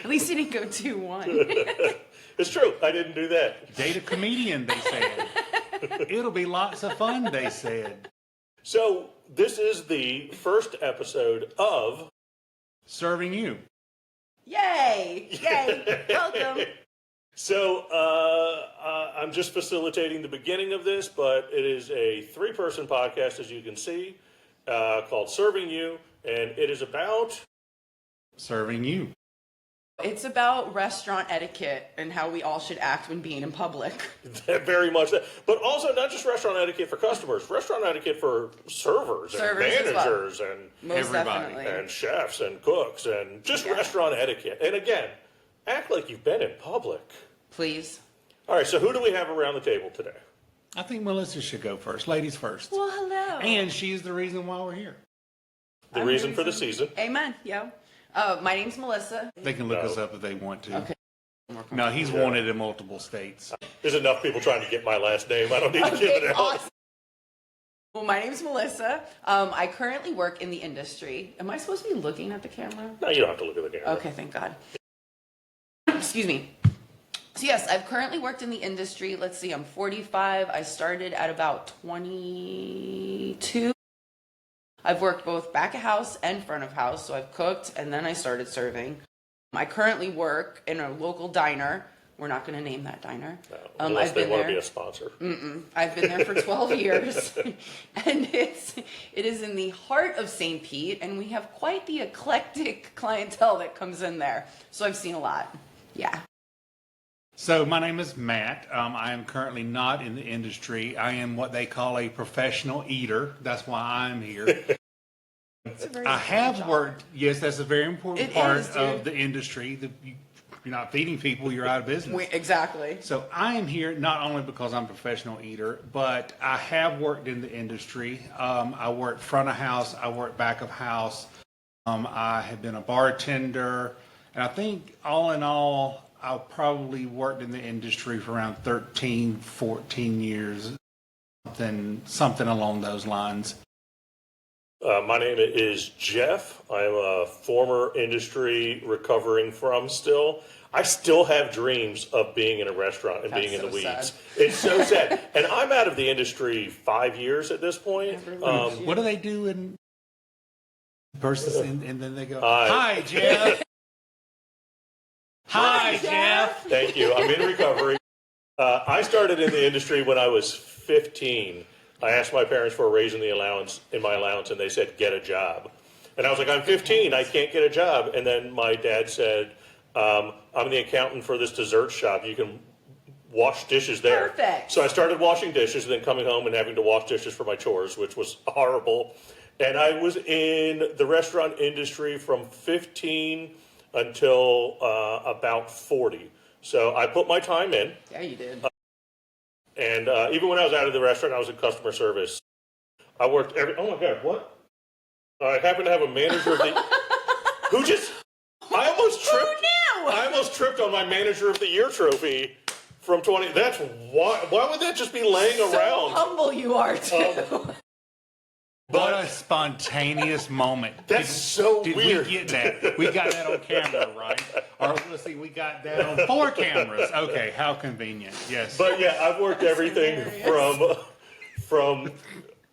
At least you didn't go 2-1. It's true. I didn't do that. Date a comedian, they said. It'll be lots of fun, they said. So this is the first episode of Serving You. Yay! Yay! Welcome. So I'm just facilitating the beginning of this, but it is a 3-person podcast, as you can see, called Serving You, and it is about... Serving you. It's about restaurant etiquette and how we all should act when being in public. Very much that. But also not just restaurant etiquette for customers, restaurant etiquette for servers and managers and Most everybody. definitely. and chefs and cooks and just restaurant etiquette. And again, act like you've been in public. Please. All right, so who do we have around the table today? I think Melissa should go first. Ladies first. Well, hello. And she's the reason why we're here. The reason for the season. Amen. Yeah. My name's Melissa. They can look us up if they want to. Okay. No, he's wanted in multiple states. There's enough people trying to get my last name. I don't need to give it out. Awesome. Well, my name's Melissa. I currently work in the industry. Am I supposed to be looking at the camera? No, you don't have to look at the camera. Okay, thank God. Excuse me. So yes, I've currently worked in the industry. Let's see, I'm 45. I started at about 22. I've worked both back of house and front of house. So I've cooked and then I started serving. I currently work in a local diner. We're not going to name that diner. No, unless I've they been want to there. be a sponsor. I've been there for 12 years, and it is in the heart of St. Pete, and we have quite the eclectic clientele that comes in there. So I've seen a lot. Yeah. So my name is Matt. I am currently not in the industry. I am what they call a professional eater. That's why I'm here. It's a very I have job. worked, yes, that's a very important It part is, dude. of the industry. You're not feeding people, you're out of business. Exactly. So I am here not only because I'm a professional eater, but I have worked in the industry. I worked front of house, I worked back of house. I have been a bartender, and I think all in all, I probably worked in the industry for around 13, 14 years, something along those lines. My name is Jeff. I'm a former industry recovering from still. I still have dreams of being in a restaurant and That's being in the so weeds. sad. It's so sad. And I'm out of the industry 5 years at this point. What do they do in versus, and then they go, Hi. hi, Jeff. Hi, Jeff. Thank you. I'm in recovery. I started in the industry when I was 15. I asked my parents for a raise in my allowance, and they said, get a job. And I was like, I'm 15, I can't get a job. And then my dad said, I'm the accountant for this dessert shop. You can wash dishes there. Perfect. So I started washing dishes and then coming home and having to wash dishes for my chores, which was horrible. And I was in the restaurant industry from 15 until about 40. So I put my time in. Yeah, you did. And even when I was out of the restaurant, I was in customer service. I worked oh my God, what? I happen to have a manager of the, I almost tripped on my manager of the year trophy from 20, why would that just be laying So around? humble you are, too. What a spontaneous moment. That's so did weird. we get that? We got that on camera, right? Or let's see, we got that on 4 cameras. Okay, how convenient. Yes. But yeah, I've worked everything from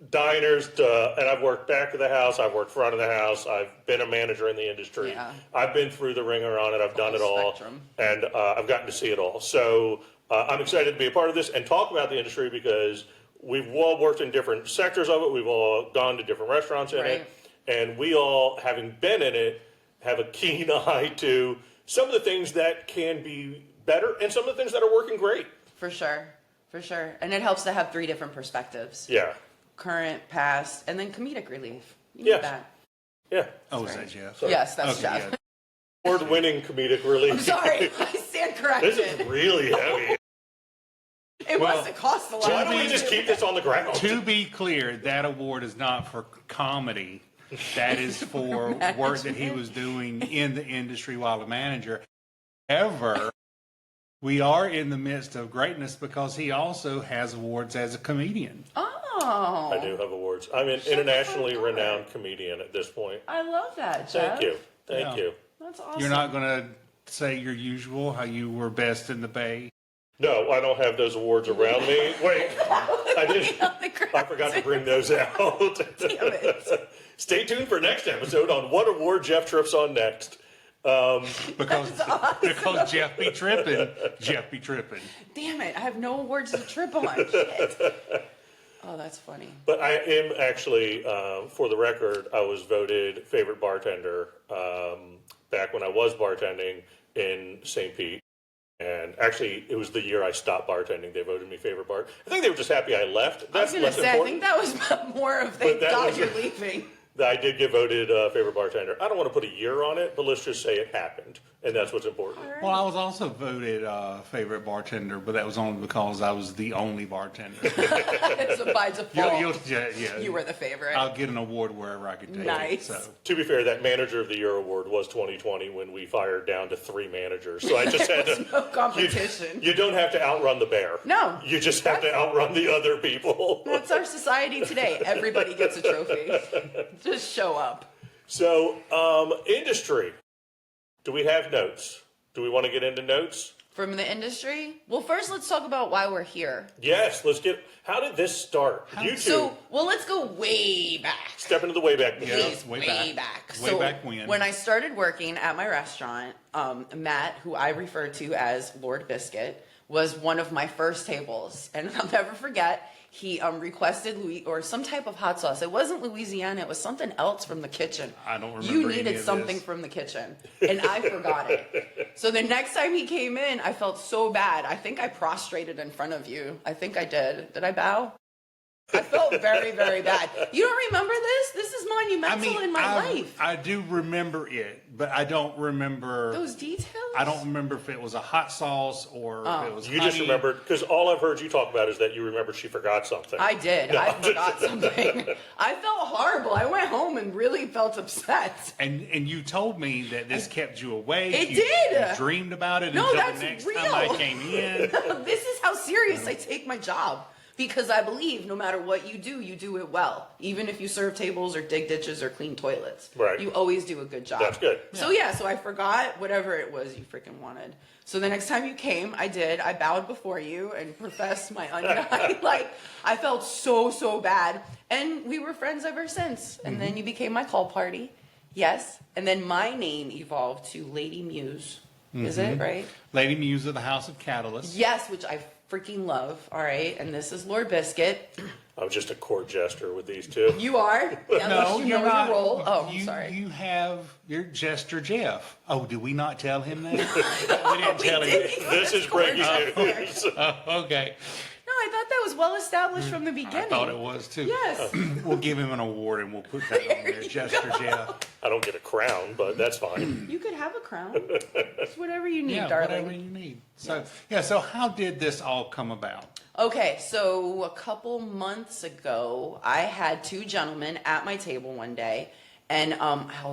diners to, and I've worked back of the house, I've worked front of the house, I've been a manager in the industry. Yeah. I've been through the ringer on it, I've done it all, spectrum. and I've gotten to see it all. So I'm excited to be a part of this and talk about the industry because we've all worked in different sectors of it, we've all gone to different restaurants in it, and we all, having been in it, have a keen eye to some of the things that can be better and some of the things that are working great. For sure. For sure. And it helps to have 3 different perspectives. Yeah. Current, past, and then comedic relief. You need Yes. that. Yeah. Oh, is that Jeff? Yes, that's Okay, Jeff. yeah. Award-winning comedic relief. I'm sorry. I stand corrected. This is really heavy. It Well, must have cost a lot. Why don't we just keep this on the ground? To be clear, that award is not for comedy. That is for work that he was doing in the industry while a manager. However, we are in the midst of greatness because he also has awards as a comedian. Oh. I do have awards. I'm an internationally renowned comedian at this point. I love that, Jeff. Thank you. Thank Yeah. you. That's awesome. You're not going to say your usual, how you were best in the Bay? No, I don't have those awards around me. Wait, I did. I forgot to bring those out. Damn it. Stay tuned for next episode on what award Jeff trips on next. Because Jeff be tripping. Jeff be tripping. Damn it, I have no awards to trip on. Shit. Oh, that's funny. But I am actually, for the record, I was voted favorite bartender back when I was bartending in St. Pete. And actually, it was the year I stopped bartending. They voted me favorite bar. I think they were just happy I left. That's I was less gonna say, important. I think that was more of they But that thought was- you're leaving. I did get voted favorite bartender. I don't want to put a year on it, but let's just say it happened, and that's what's important. Well, I was also voted favorite bartender, but that was only because I was the only bartender. So by default, Yeah, you were the favorite. I'll get an award wherever I could take Nice. it. So. To be fair, that Manager of the Year award was 2020 when we fired down to 3 managers. So I just had to. No competition. You don't have to outrun the bear. No. You just have to outrun the other people. That's our society today. Everybody gets a trophy. Just show up. So, industry. Do we have notes? Do we want to get into notes? From the industry? Well, first let's talk about why we're here. Yes, let's get. How did this start? You two. So, well, let's go way back. Step into the Wayback Machine. Yeah. Please, way way back. back. Way So back when. I started working at my restaurant, Matt, who I refer to as Lord Biscuit, was one of my first tables. And I'll never forget, he requested some type of hot sauce. It wasn't Louisiana, it was something else from the kitchen. I don't remember You any needed of something this. from the kitchen, and I forgot it. So the next time he came in, I felt so bad. I think I prostrated in front of you. I think I did. Did I bow? I felt very, very bad. You don't remember this? This is monumental in my life. I do remember it, but I don't remember. Those details? I don't remember if it was a hot sauce or if it was You just honey. remembered, because all I've heard you talk about is that you remembered she forgot something. I did. I forgot something. I felt horrible. I went home and really felt upset. And you told me that this kept you awake. It You- did. You dreamed about it No, until that's the next real. time I came in. This is how serious I take my job. Because I believe no matter what you do it well. Even if you serve tables or dig ditches or clean toilets. Right. You always do a good job. That's good. So so I forgot whatever it was you freaking wanted. So the next time you came, I did. I bowed before you and professed my I felt so bad. And we were friends ever since. And then you became my call party. Yes. And then my name evolved to Lady Muse. Is it right? Lady Muse of the House of Catalyst. Yes, which I freaking love. All right, and this is Lord Biscuit. I was just a court jester with these two. You are. Now No, you you're know not. your role. Oh, you, sorry. You have your Jester Jeff. Oh, did we not tell him that? We didn't tell him. This is breaking news. Okay. No, I thought that was well established from the beginning. I thought it was too. Yes. We'll give him an award and we'll put that on there. Jester Jeff. I don't get a crown, but that's fine. You could have a crown. It's whatever you need, Yeah, darling. whatever you need. So so how did this all come about? Okay, so a couple months ago, I had two gentlemen at my table one day, and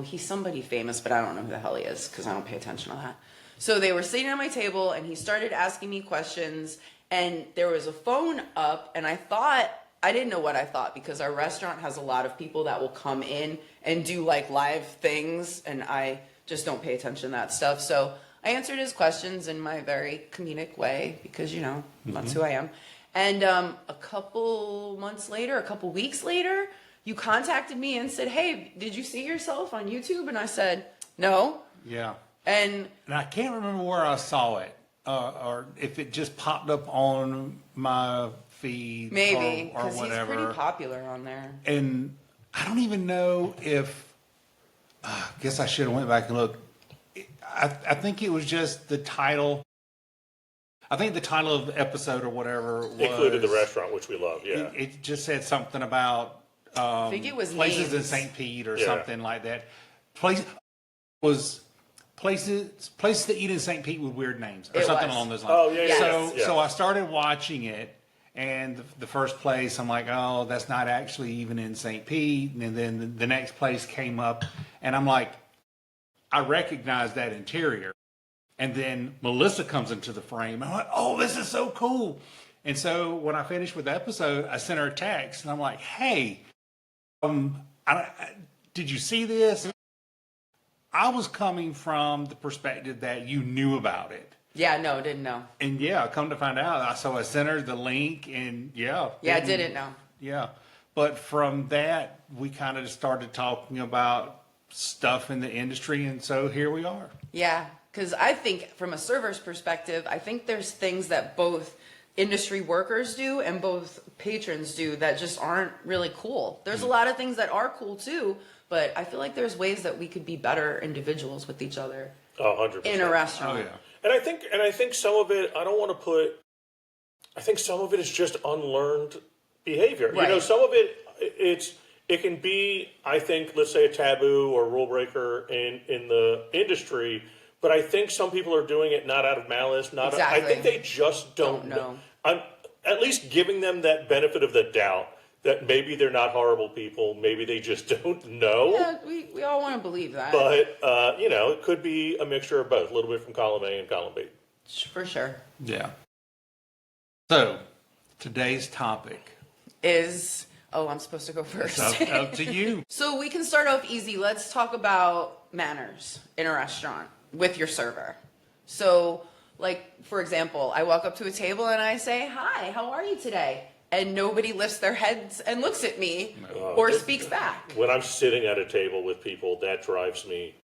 he's somebody famous, but I don't know who the hell he is because I don't pay attention to that. So they were sitting at my table, and he started asking me questions, and there was a phone up, and I didn't know what I thought because our restaurant has a lot of people that will come in and do like live things, and I just don't pay attention to that stuff. So I answered his questions in my very comedic way because, that's who I am. And a couple weeks later, you contacted me and said, hey, did you see yourself on YouTube? And I said, no. Yeah. And And I can't remember where I saw it, or if it just popped up on my feed, maybe, or because he's whatever. pretty popular on there. And I don't even know if. I guess I should have went back and looked. I think it was just the title. I think the title of the episode or whatever was Included the restaurant, which we love, yeah. It just said something about I think it was places in names. St. Pete or Yeah. something like that. Places to eat in St. Pete with weird names or It something was. along those lines. Oh, yeah, yeah, So yeah. so I started watching it, and the first place I'm like, oh, that's not actually even in St. Pete, and then the next place came up, and I'm like, I recognize that interior. And then Melissa comes into the frame. I'm like, oh, this is so cool. And so when I finished with the episode, I sent her a text, and I'm like, hey, did you see this? I was coming from the perspective that you knew about it. Yeah, no, didn't know. And yeah, come to find out, I sent her the link and Yeah, didn't know. Yeah. But from that, we kind of started talking about stuff in the industry. And so here we are. Yeah, because I think from a server's perspective, I think there's things that both industry workers do and both patrons do that just aren't really cool. There's a lot of things that are cool too, but I feel like there's ways that we could be better individuals with each other 100%. in a restaurant. Oh, yeah. And I think some of it, I think some of it is just unlearned behavior. You know, Right. some of it can be, I think, let's say a taboo or rule breaker in the industry, but I think some people are doing it not out of malice, I Exactly. think they just don't know. I'm at least giving them that benefit of the doubt that maybe they're not horrible people, maybe they just don't know. Yeah, we all want to believe that. But, you know, it could be a mixture of both, a little bit from column A and column B. For sure. Yeah. So today's topic I'm supposed to go first. is up to you. So we can start off easy. Let's talk about manners in a restaurant with your server. So, like, for example, I walk up to a table and I say, "Hi, how are you today?" And nobody lifts their heads and looks at me or speaks back. When I'm sitting at a table with people, that drives me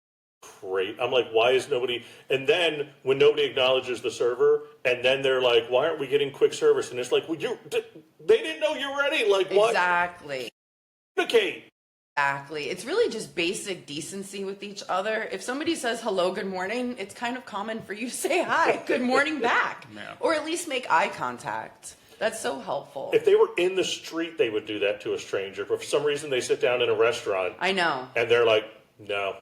crazy. I'm like, why is nobody? And then when nobody acknowledges the server, and then they're like, why aren't we getting quick service? And it's like, well, they didn't know you're ready. Like, what? Exactly. Communicate. Exactly. It's really just basic decency with each other. If somebody says hello, good morning, it's kind of common for you to say hi, good morning back. Yeah. Or at least make eye contact. That's so helpful. If they were in the street, they would do that to a stranger. But for some reason, they sit down in a restaurant I know. and they're like, no,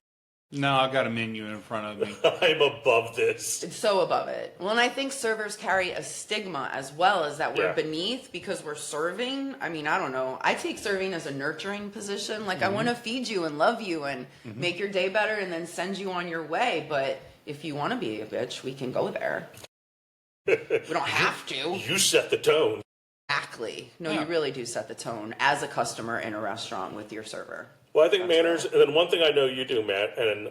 No, I got a menu in front of me. I'm above this. It's so above it. Well, and I think servers carry a stigma as well as that we're Yeah. beneath because we're serving. I mean, I don't know. I take serving as a nurturing position. Like, I want to feed you and love you and make your day better and then send you on your way. But if you want to be a bitch, we can go there. We don't have to. You set the tone. Exactly. No, Yeah. you really do set the tone as a customer in a restaurant with your server. Well, I think manners, and then one thing I know you do, Matt, and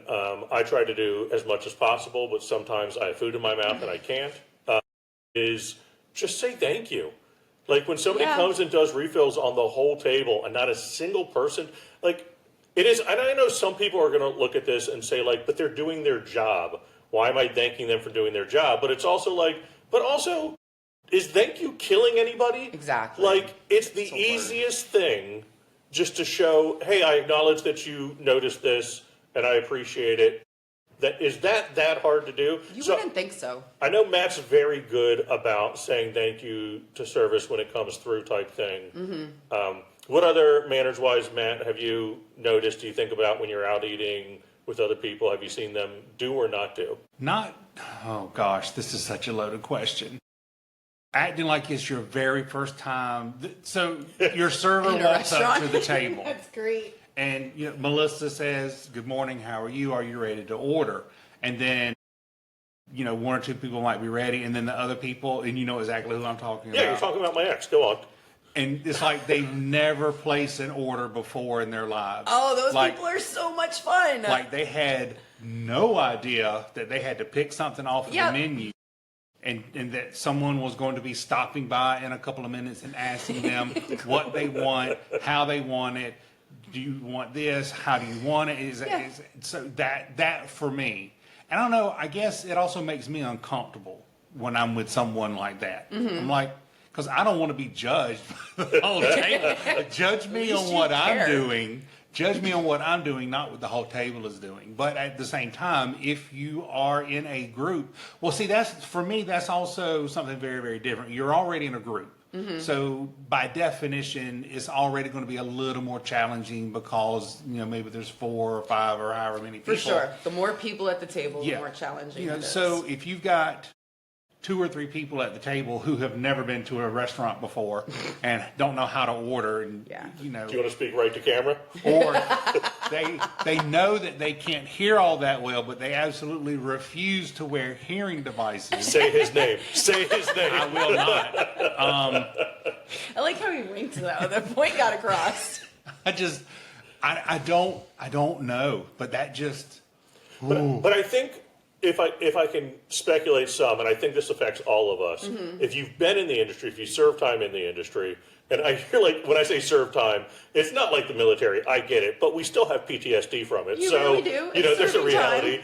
I try to do as much as possible, but sometimes I have food in my mouth and I can't, is just say thank you. Like when somebody Yeah. comes and does refills on the whole table and not a single person, like it is, and I know some people are going to look at this and say like, but they're doing their job. Why am I thanking them for doing their job? But it's also like, but also, is thank you killing anybody? Exactly. Like, it's the It's a word. easiest thing just to show, hey, I acknowledge that you noticed this and I appreciate it. Is that hard to do? You So, wouldn't think so. I know Matt's very good about saying thank you to service when it comes through type thing. Mm-hmm. What other manners-wise, Matt, have you noticed, do you think about when you're out eating with other people? Have you seen them do or not do? Oh gosh, this is such a loaded question. Acting like it's your very first time. So your server In a walks up restaurant. to the table That's great. and Melissa says, "Good morning, how are you? Are you ready to order?" And then, one or two people might be ready, and then the other people, and you know exactly who I'm talking Yeah, about. you're talking about my ex. Go on. And it's like they've never placed an order before in their lives. Oh, those Like- people are so much fun. Like they had no idea that they had to pick something off of Yep. the menu, and that someone was going to be stopping by in a couple of minutes and asking them what they want, how they want it. Do you want this? How do you want it? Yeah. So that for me, and I don't know. I guess it also makes me uncomfortable when I'm with someone like that. Mm-hmm. I'm like, because I don't want to be judged by the whole table. Judge me least on you what I'm care. doing. Judge me on what I'm doing, not what the whole table is doing. But at the same time, if you are in a group, well, see, for me, that's also something very, very different. You're already in a group. Mm-hmm. So by definition, it's already going to be a little more challenging because, maybe there's 4 or 5 or however many people. For sure. The more people at the table, the Yeah. more challenging it is. So if you've got 2 or 3 people at the table who have never been to a restaurant before and don't know how to order, and Yeah. Do you want to speak right to camera? or they know that they can't hear all that well, but they absolutely refuse to wear hearing devices. Say his name. Say his name. I will not. I like how he winked to that. The point got across. I don't know, but that just. But I think if I can speculate some, and I think this affects all of us, if you've been in the industry, if you serve time in the industry, and I feel like when I say serve time, it's not like the military. I get it, but we still have PTSD from it. You so really do. you know, It's there's a serving time. reality.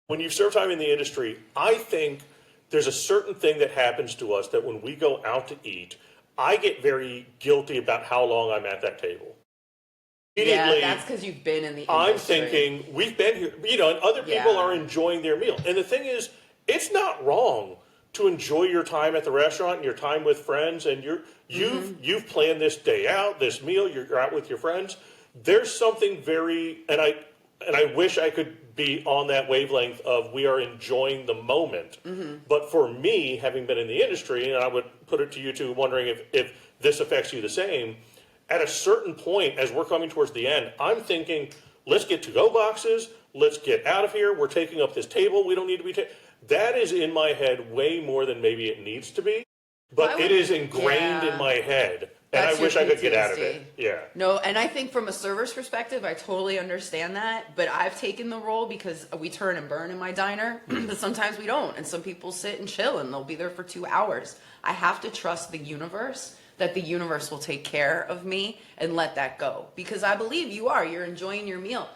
When you've served time in the industry, I think there's a certain thing that happens to us that when we go out to eat, I get very guilty about how long I'm at that table. Yeah, Immediately, that's because you've been in the industry. I'm thinking, we've been here, you know, and other people Yeah. are enjoying their meal. And the thing is, it's not wrong to enjoy your time at the restaurant and your time with friends, and you've planned this day out, this meal, you're out with your friends. There's something very, and I wish I could be on that wavelength of we are enjoying the moment. But for me, having been in the industry, and I would put it to you too, wondering if this affects you the same, at a certain point, as we're coming towards the end, I'm thinking, let's get to-go boxes, let's get out of here, we're taking up this table, we don't need to be that is in my head way more than maybe it needs to be, but it is ingrained in my head, and That's I wish your I could get out of PTSD. it. Yeah. No, and I think from a server's perspective, I totally understand that. But I've taken the role because we turn and burn in my diner, but sometimes we don't. And some people sit and chill and they'll be there for 2 hours. I have to trust the universe that the universe will take care of me and let that go. Because I believe you're enjoying your meal.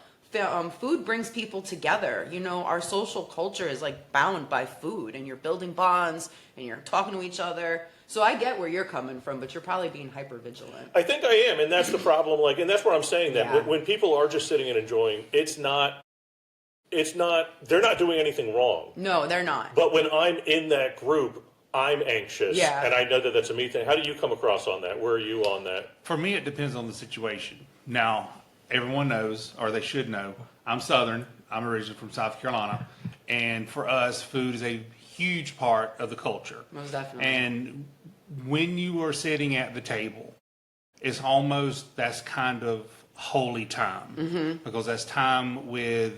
Food brings people together. You know, our social culture is like bound by food, and you're building bonds and you're talking to each other. So I get where you're coming from, but you're probably being hyper vigilant. I think I am, and that's the problem. Like, and that's what I'm saying. That Yeah. when people are just sitting and enjoying, it's not. They're not doing anything wrong. No, they're not. But when I'm in that group, I'm anxious, Yeah. and I know that that's a me thing. How do you come across on that? Where are you on that? For me, it depends on the situation. Now, everyone knows, or they should know, I'm Southern. I'm originally from South Carolina. And for us, food is a huge part of the culture. Most definitely. And when you are sitting at the table, it's almost, that's kind of holy time. Because that's time with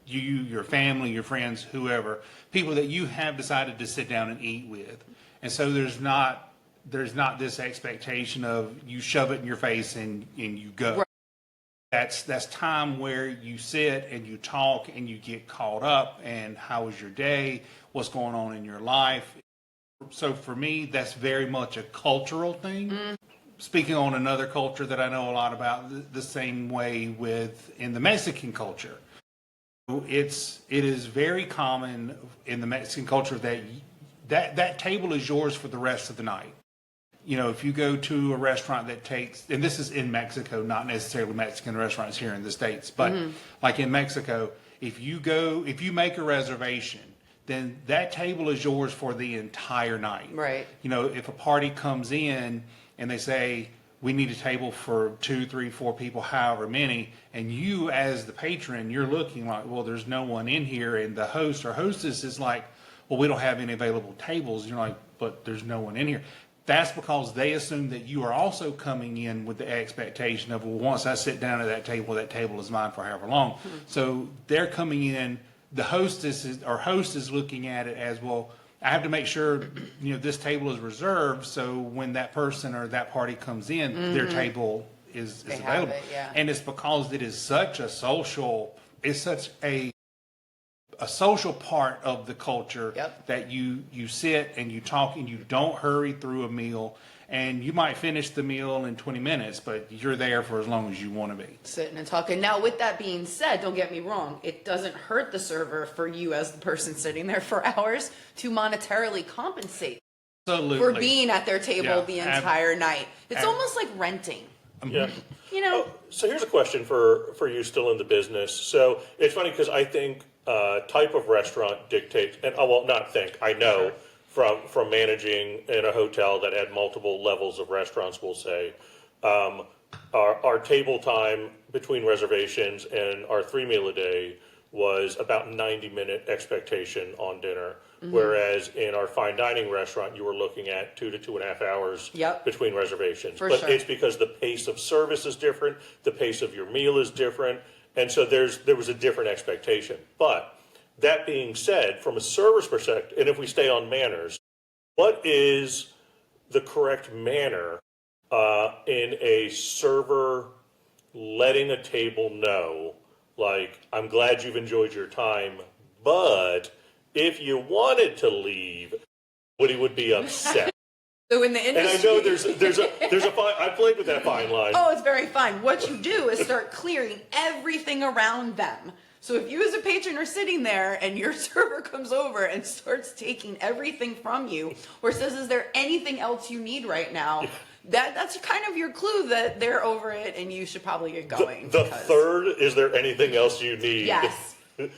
you, your family, your friends, whoever, people that you have decided to sit down and eat with. And so there's not this expectation of you shove it in your face and you go. Right. That's time where you sit and you talk and you get caught up and how was your day, what's going on in your life. So for me, that's very much a cultural thing. Speaking on another culture that I know a lot about, the same way in the Mexican culture. It is very common in the Mexican culture that table is yours for the rest of the night. You know, if you go to a restaurant that takes, and this is in Mexico, not necessarily Mexican restaurants here in the States, but like in Mexico, if you make a reservation, then that table is yours for the entire night. Right. You know, if a party comes in and they say, we need a table for 2, 3, 4 people, however many, and you as the patron, you're looking like, well, there's no one in here, and the host or hostess is like, well, we don't have any available tables. You're like, but there's no one in here. That's because they assume that you are also coming in with the expectation of, well, once I sit down at that table is mine for however long. So they're coming in, the host is looking at it as, well, I have to make sure, you know, this table is reserved, so when that person or that party comes in, their table is They have available. it, yeah. And it's because it is such a such a social part of the culture. Yep. That you sit and you talk and you don't hurry through a meal, and you might finish the meal in 20 minutes, but you're there for as long as you want to be. Sitting and talking. Now, with that being said, don't get me wrong. It doesn't hurt the server for you as the person sitting there for hours to monetarily compensate Absolutely. for being at their table Yeah, the entire night. It's ab- almost like renting. Yeah. You know, So here's a question for you still in the business. So it's funny because I think type of restaurant dictates, and I know from managing in a hotel that had multiple levels of restaurants, we'll say, our table time between reservations and our 3 meal a day was about 90-minute expectation on dinner. Whereas in our fine dining restaurant, you were looking at 2 to 2.5 hours Yep. between reservations. For But sure. it's because the pace of service is different, the pace of your meal is different, and so there was a different expectation. But that being said, from a server's perspective, and if we stay on manners, what is the correct manner in a server letting a table know like, I'm glad you've enjoyed your time, but if you wanted to leave, Woody would be upset. So in the And I industry, know there's a fine, I played with that fine line. oh, it's very fine. What you do is start clearing everything around them. So if you as a patron are sitting there and your server comes over and starts taking everything from you or says, is there anything else you need right now? That's kind of your clue that they're over it and you should probably get going. The because- third, is there anything else you need? Yes.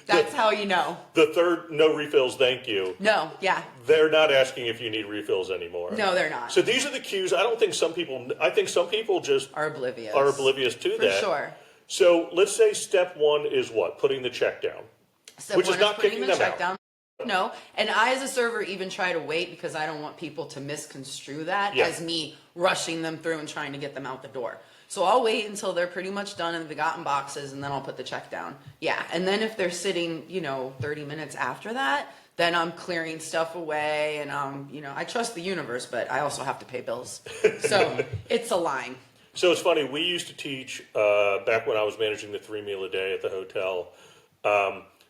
That's how you know. The third, no refills, thank you. No, yeah. They're not asking if you need refills anymore. No, they're not. So these are the cues. I think some people just Are oblivious. are oblivious to For that. sure. So let's say step one is what? Putting the check down. Step Which is one not putting kicking the them check out. down. No, and I as a server even try to wait because I don't want people to misconstrue that Yeah. as me rushing them through and trying to get them out the door. So I'll wait until they're pretty much done and they've gotten boxes and then I'll put the check down. Yeah, and then if they're sitting, 30 minutes after that, then I'm clearing stuff away and I trust the universe, but I also have to pay bills. So it's a line. So it's funny, we used to teach, back when I was managing the 3 meal a day at the hotel,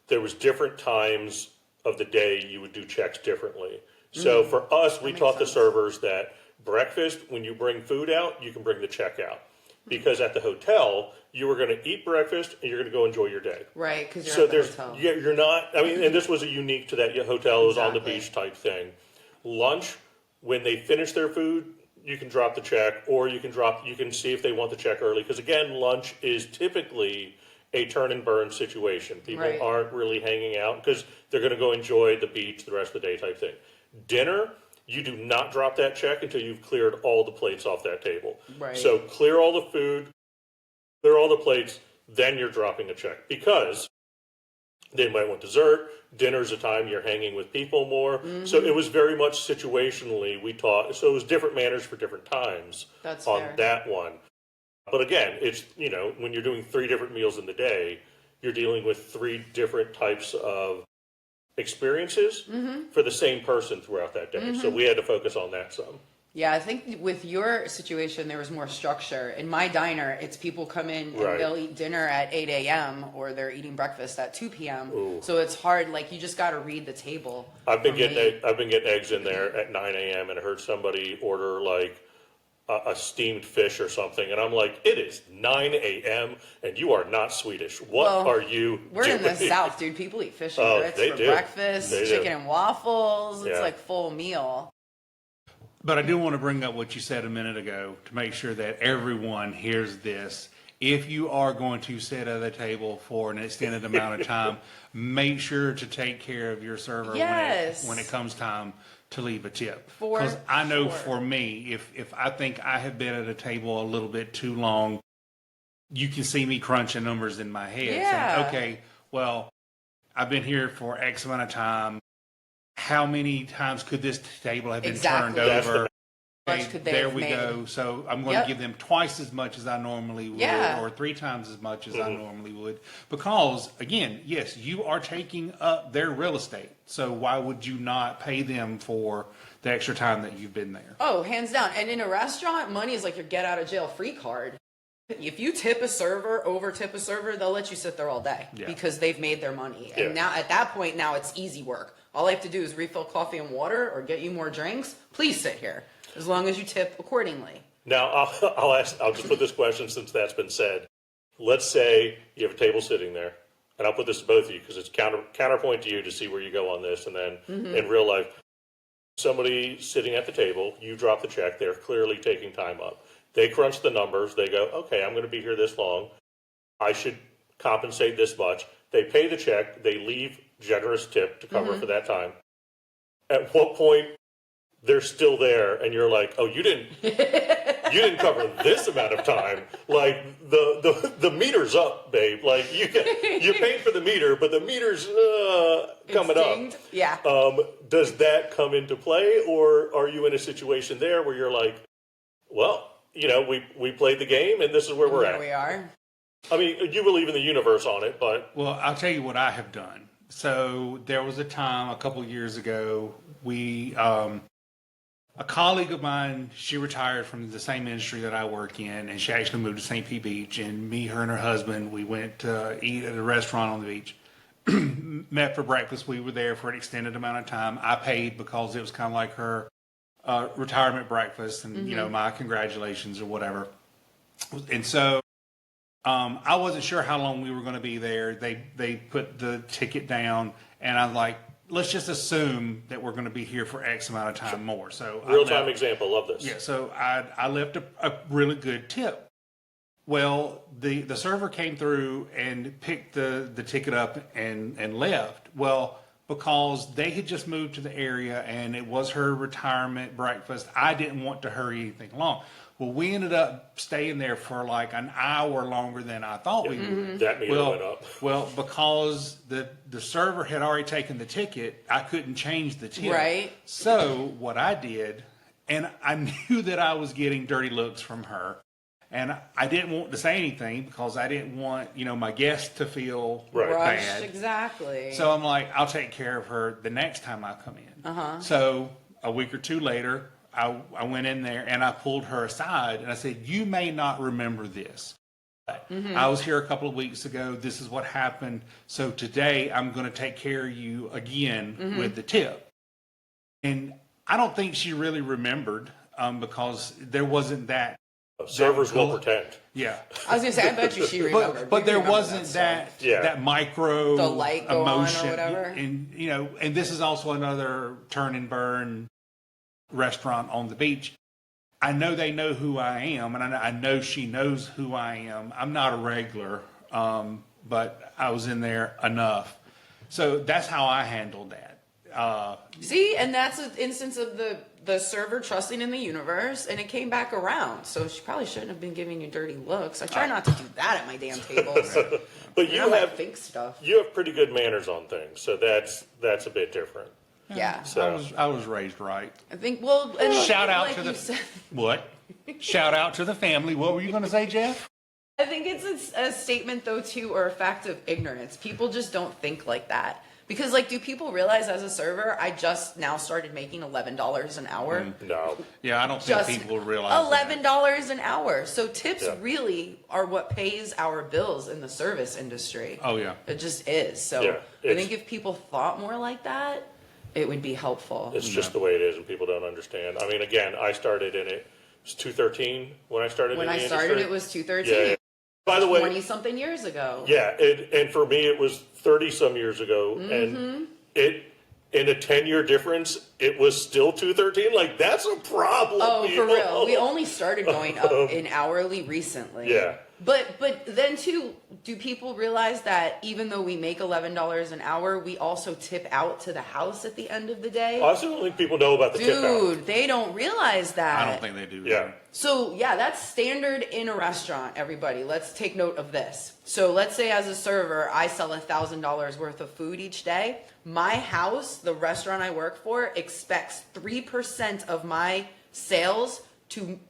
there was different times of the day you would do checks differently. So for us, we makes taught the sense. servers that breakfast, when you bring food out, you can bring the check out. Because at the hotel, you were going to eat breakfast and you're going to go enjoy your day. Right, because you're So at the there's, hotel. you're not, I mean, and this was a unique to that hotel, it was on the Exactly. beach type thing. Lunch, when they finish their food, you can drop the check, or you can see if they want the check early. Because again, lunch is typically a turn and burn situation. People Right. aren't really hanging out because they're going to go enjoy the beach the rest of the day type thing. Dinner, you do not drop that check until you've cleared all the plates off that table. Right. So clear all the food, clear all the plates, then you're dropping a check. Because they might want dessert. Dinner's a time you're hanging with people more. Mm-hmm. So it was very much situationally we taught. So it was different manners for different times That's on fair. that one. But again, it's, when you're doing 3 different meals in the day, you're dealing with 3 different types of experiences Mm-hmm. for the same person throughout that day. So we had to focus on that some. Yeah, I think with your situation, there was more structure. In my diner, it's people come in and Right. they'll eat dinner at 8 a.m. or they're eating breakfast at 2 p.m. Ooh. So it's hard. Like, you just got to read the table. I've been for getting me. I've been getting eggs in there at 9 a.m. and I heard somebody order like a steamed fish or something, and I'm like, it is 9 a.m. and you are not Swedish. What Well, are you We're in the doing? South, dude. People eat fish and Oh, grits they for do. breakfast, They do. chicken and waffles. It's Yeah. like full meal. But I do want to bring up what you said a minute ago to make sure that everyone hears this. If you are going to sit at a table for an extended amount of time, make sure to take care of your server Yes. when it comes time to leave a tip. For Because I know sure. for me, if I think I have been at a table a little bit too long, you can see me crunching numbers in my head. Yeah. Saying, okay, well, I've been here for X amount of time. How many times could this table have been Exactly. turned That's over? How much could they there have we made? go. So I'm going Yep. to give them twice as much as I normally would, Yeah. or 3 times as much as Mm-hmm. I normally would. Because, again, yes, you are taking up their real estate. So why would you not pay them for the extra time that you've been there? Oh, hands down. And in a restaurant, money is like your get out of jail free card. If you tip a server, over tip a server, they'll let you sit there all day Yeah. because they've made their money. Yeah. And now at that point, now it's easy work. All I have to do is refill coffee and water or get you more drinks. Please sit here as long as you tip accordingly. Now, I'll just put this question since that's been said. Let's say you have a table sitting there, and I'll put this to both of you because it's counterpoint to you to see where you go on this. And then in real life, somebody sitting at the table, you drop the check, they're clearly taking time up. They crunch the numbers, they go, okay, I'm going to be here this long. I should compensate this much. They pay the check, they leave generous tip to cover for that time. At what point they're still there and you're like, oh, you didn't cover this amount of time. Like the meter's up, babe. Like you paid for the meter, but the meter's coming It's up. dinged. Yeah. Does that come into play, or are you in a situation there where you're like, well, we played the game and this is where we're Here at? we are. I mean, you believe in the universe on it, but Well, I'll tell you what I have done. So there was a time a couple years ago, we a colleague of mine, she retired from the same industry that I work in, and she actually moved to St. Pete Beach. And me, her, and her husband, we went to eat at a restaurant on the beach. Met for breakfast. We were there for an extended amount of time. I paid because it was kind of like her retirement breakfast, and my congratulations or whatever. And so I wasn't sure how long we were going to be there. They put the ticket down, and I'm like, let's just assume that we're going to be here for X amount of time more. So Real time example, love this. Yeah, so I left a really good tip. Well, the server came through and picked the ticket up and left. Well, because they had just moved to the area and it was her retirement breakfast, I didn't want to hurry anything along. Well, we ended up staying there for like an hour longer than I thought we would. That meter went up. Well, because the server had already taken the ticket, I couldn't change the tip. Right. So what I did, and I knew that I was getting dirty looks from her, and I didn't want to say anything because I didn't want, my guests to feel Right. Rushed, bad. exactly. So I'm like, I'll take care of her the next time I come in. So a week or two later, I went in there and I pulled her aside and I said, you may not remember this. But I was here a couple of weeks ago. This is what happened. So today I'm going to take care of you again with the tip. And I don't think she really remembered because there wasn't that. Servers will pretend. Yeah. I was gonna say, I bet you she remembered. But We there remember wasn't stuff. that micro The light go on or emotion. whatever. And and this is also another turn and burn restaurant on the beach. I know they know who I am, and I know she knows who I am. I'm not a regular, but I was in there enough. So that's how I handled that. See, and that's an instance of the server trusting in the universe, and it came back around. So she probably shouldn't have been giving you dirty looks. I try not to do that at my damn tables. But you I might have think stuff. you have pretty good manners on things, so that's a bit different. Yeah. So I was raised right. I think, well, and Shout out like to you the said, what? Shout out to the family. What were you going to say, Jeff? I think it's a statement, though, too, or a fact of ignorance. People just don't think like that. Because, like, do people realize as a server, I just now started making $11 an hour? no. Yeah, I don't think Just people realize that. $11 an hour. So tips Yeah. really are what pays our bills in the service industry. Oh, yeah. It just is. So Yeah, I think if people thought more like that, it would be helpful. It's just the way it is, and people don't understand. I mean, again, I started in it. It's 213 when I started. When in I the started, industry. it was 213. Yeah. By the way, 20-something years ago. yeah, and for me, it was 30 some years ago, and it in a 10-year difference, it was still 213. Like that's a problem. Oh, people. for real. We only started going up in hourly recently. Yeah. But then too, do people realize that even though we make $11 an hour, we also tip out to the house at the end of the day? I still don't think people know about the tip out. Dude, they don't realize that. I don't think they do. Yeah. So yeah, that's standard in a restaurant, everybody. Let's take note of this. So let's say as a server, I sell $1,000 worth of food each day. My house, the restaurant I work for, expects 3% of my sales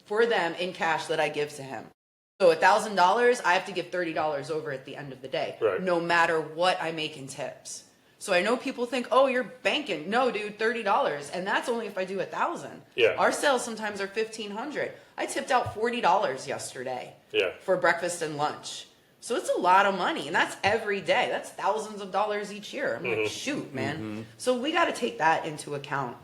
for them in cash that I give to him. So $1,000, I have to give $30 over at the end of the day, Right. no matter what I make in tips. So I know people think, oh, you're banking. No, dude, $30, and that's only if I do 1,000. Yeah. Our sales sometimes are $1,500. I tipped out $40 yesterday. Yeah. For breakfast and lunch. So it's a lot of money, and that's every day. That's thousands of dollars each year. I'm like, shoot, man. So we got to take that into account.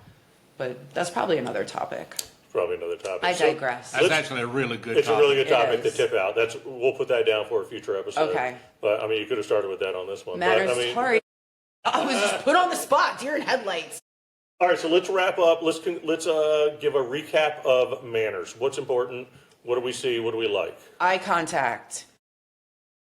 But that's probably another topic. Probably another topic. I So digress. That's actually a really good it's topic. a really good It topic to is. tip out. We'll put that down for a future episode. Okay. But I mean, you could have started with that on this one. Matters. But, I mean, Sorry. I was just put on the spot, deer in headlights. all right, so let's wrap up. Let's give a recap of manners. What's important? What do we see? What do we like? Eye contact.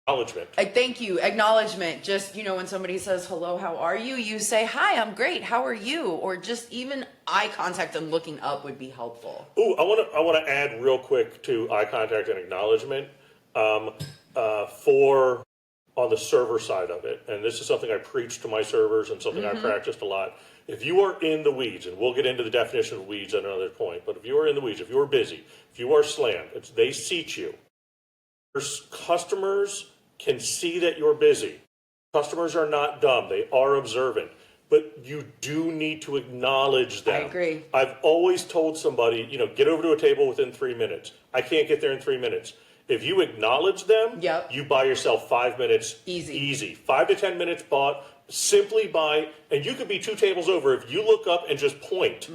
Acknowledgement. Thank you. Acknowledgement. Just, when somebody says, hello, how are you? You say, hi, I'm great. How are you? Or just even eye contact and looking up would be helpful. Ooh, I want to add real quick to eye contact and acknowledgement for on the server side of it, and this is something I preach to my servers and something I practiced a lot. If you are in the weeds, and we'll get into the definition of weeds at another point, but if you are in the weeds, if you are busy, if you are slammed, they seat you. Your customers can see that you're busy. Customers are not dumb. They are observant. but you do need to acknowledge them. I agree. I've always told somebody, get over to a table within 3 minutes. I can't get there in 3 minutes. If you acknowledge them, Yep. you buy yourself 5 minutes. Easy. 5 to 10 minutes bought simply by, and you could be 2 tables over. If you look up and just point,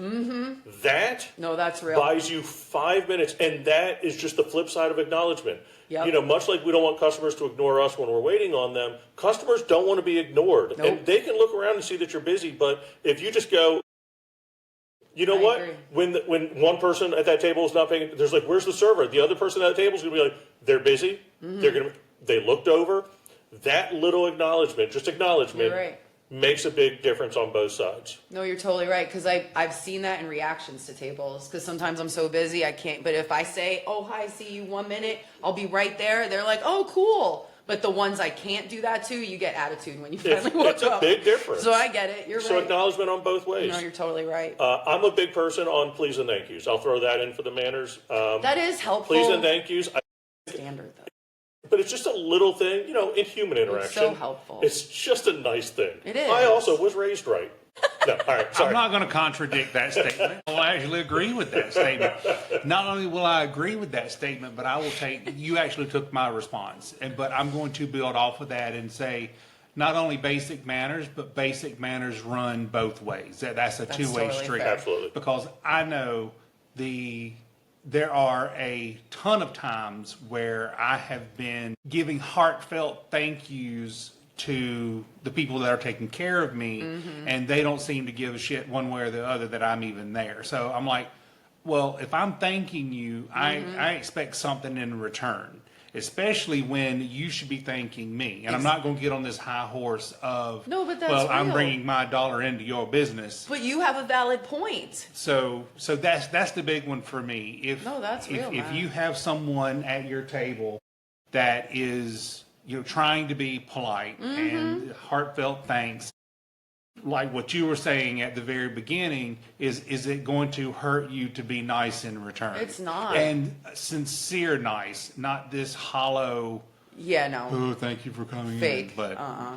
that No, that's real. buys you 5 minutes. And that is just the flip side of acknowledgement. Yep. Much like we don't want customers to ignore us when we're waiting on them, customers don't want to be ignored. Nope. And they can look around and see that you're busy, but if you just go, you know I what? agree. When one person at that table is not paying, there's like, where's the server? The other person at the table is going to be like, they're busy. Mm-hmm. They looked over. That little acknowledgement, just acknowledgement, You're right. makes a big difference on both sides. No, you're totally right, because I've seen that in reactions to tables, because sometimes I'm so busy I can't, but if I say, oh, hi, see you 1 minute, I'll be right there, they're like, oh, cool. But the ones I can't do that to, you get attitude when you finally walk It's a up. big difference. So I get it, you're So right. acknowledgement on both ways. No, you're totally right. I'm a big person on please and thank yous. I'll throw that in for the manners. That is helpful. Please and thank yous. Standard, though. But it's just a little thing, in human interaction. so helpful. It's just a nice thing. It is. I also was raised right. No, all right, sorry. I'm not going to contradict that statement. I'll actually agree with that statement. Not only will I agree with that statement, but I will you actually took my response. But I'm going to build off of that and say, not only basic manners, but basic manners run both ways. That's a two-way totally street. fair. Absolutely. Because I know there are a ton of times where I have been giving heartfelt thank yous to the people that are taking care of me, and they don't seem to give a shit one way or the other that I'm even there. So I'm like, well, if I'm thanking you, I expect something in return, especially when you should be thanking me. And I'm not going to get on this high horse of, No, but that's well, I'm real. bringing my dollar into your business. But you have a valid point. So that's the big one for me. No, that's real, If man. you have someone at your table that is trying to be polite Mm-hmm. and heartfelt thanks, like what you were saying at the very beginning, is it going to hurt you to be nice in return? It's not. And sincere nice, not this hollow, Yeah, no. oh, thank you for coming Fake. in. But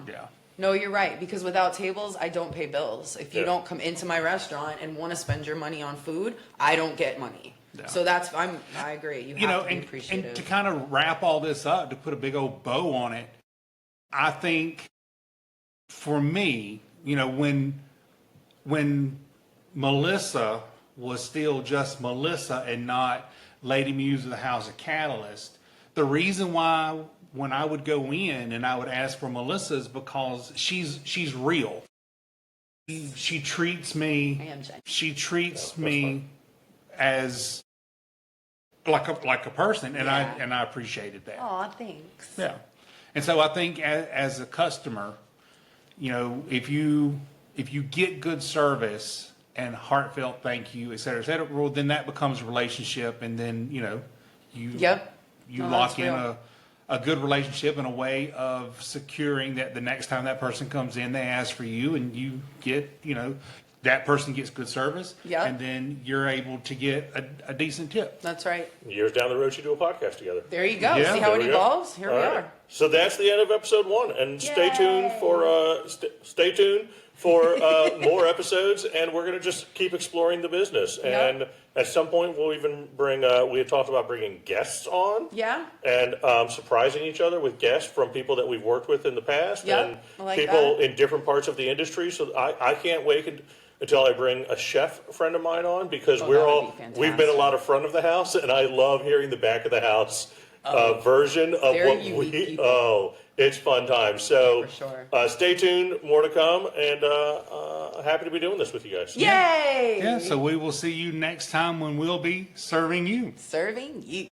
yeah. No, you're right, because without tables, I don't pay bills. If you Yeah. don't come into my restaurant and want to spend your money on food, I don't get money. Yeah. So I agree. You have to be appreciative. And to kind of wrap all this up, to put a big old bow on it, I think for me, when Melissa was still just Melissa and not Lady Muse of the House of Catalyst, the reason why when I would go in and I would ask for Melissa is because she's real. She treats me. I am Jen. She treats that's me fine. as like a person, and Yeah. I appreciated that. Aw, thanks. Yeah, and so I think as a customer, if you get good service and heartfelt thank you, et cetera, well, then that becomes a relationship, and then you Yep. you No, lock that's in real. a good relationship and a way of securing that the next time that person comes in, they ask for you, and you get that person gets good service, Yep. and then you're able to get a decent tip. That's right. Years down the road, you do a podcast together. There you go. Yeah, See how There it we go. evolves? Here All we right. are. So that's the end of episode 1, and stay tuned for stay tuned for more episodes, and we're going to just keep exploring the business. Yeah. And at some point, we'll even bring. We had talked about bringing guests on. Yeah. And surprising each other with guests from people that we've worked with in the past, Yep, and I like people that. in different parts of the industry. So I can't wait until I bring a chef friend of mine on, because Oh, we're that would all be fantastic. we've been a lot of front of the house, and I love hearing the back of the house version of Very what unique we. people. Oh, it's fun times. So For sure. stay tuned, more to come, and happy to be doing this with you guys. Yay! Yeah, so we will see you next time when we'll be serving you. Serving you.